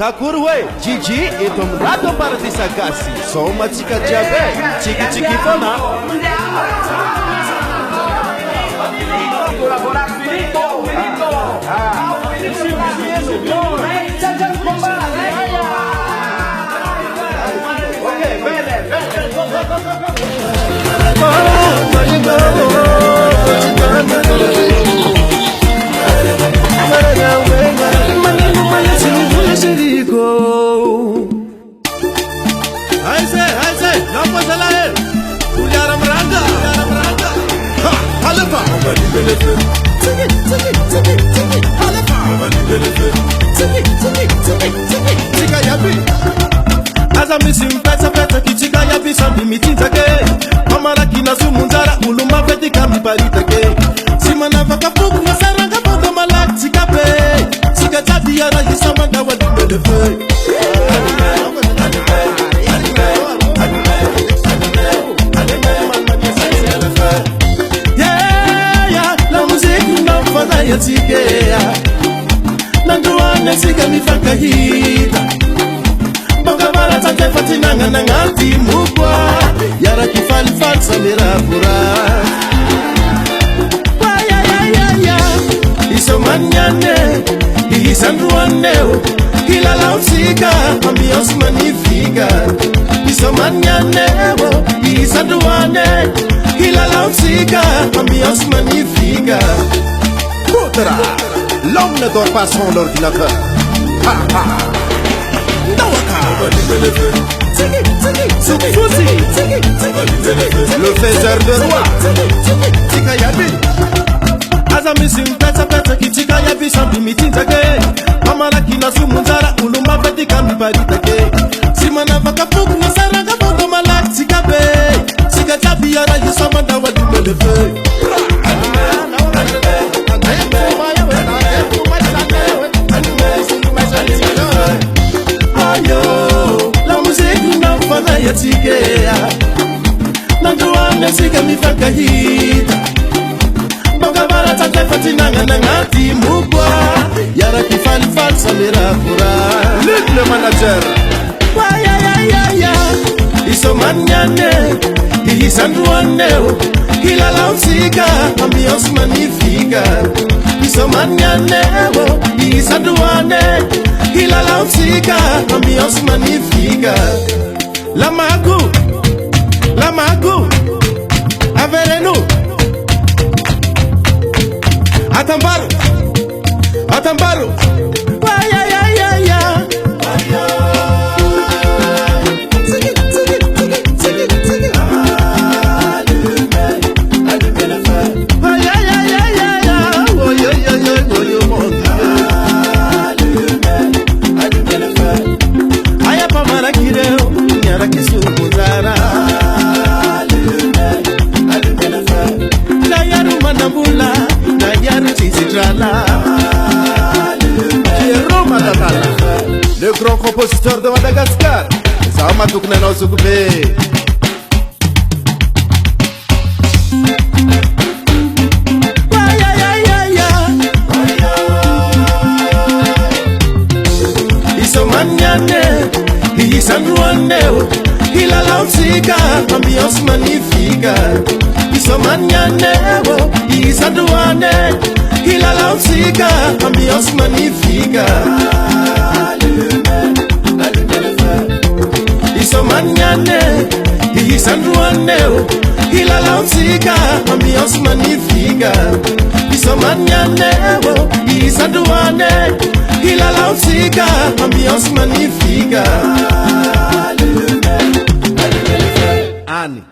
Takuruwe, Gigi eto amin'ny radio Paradisa Gasy. Soma tsika jiaby, tsiki foana. Aza misimpesa pesa kichika ya bisambi mitinzake Mamara kina sumunzara uluma vetika miparitake Simana vakapuku nasaranga bodo malak tikape Sika tati yara yisamanda wadimelefe La musique n'enfana yatikea Nanduane sika mifakahita Bakabara tante fatinanga nangati mukwa Yara kifali falsa mirapura Waya Iso manyane Isanduaneo Kila lausika Ambios magnifica Iso manyaneo Isanduane Kila lausika Ambios magnifica Koutera, l'homme ne dort pas sans l'ordinateur. Ha ha. Le faiseur de roi. Tika yabi Aza misim pesa pesa kitika yabi sambi mitintake Mamara kina sumunzara uluma vetika mibaritake Simana vakapuku nasaranga bodo malak tikabe Sika jabi yara yisamanda wadimelefe La musique n'enfana yatikea Nanduane sika mifakahita Bakabara tante fatinanga nangati mukwa Yara kifali falsa mirapura Luc le manager. Waya Iso manyane Isanduaneo Kila lausika Ambios magnifica Iso manyaneo Isanduane Kila lausika Ambios magnifica La magu Averenu Atambaru Waya Aya pamara kireo Nyara kisumuzara Na yaru manambula Na yaru chisitrala Pierrot Madakala, le grand compositeur de Madagascar. Sama tukneno sukube. Iso manyane Isanduaneo Kila lausika Ambios magnifica Iso manyaneo Isanduane Kila lausika Ambios magnifica Iso manyane Isanduaneo Kila lausika Ambios magnifica Iso manyaneo Isanduane Kila lausika Ambios magnifica Annie.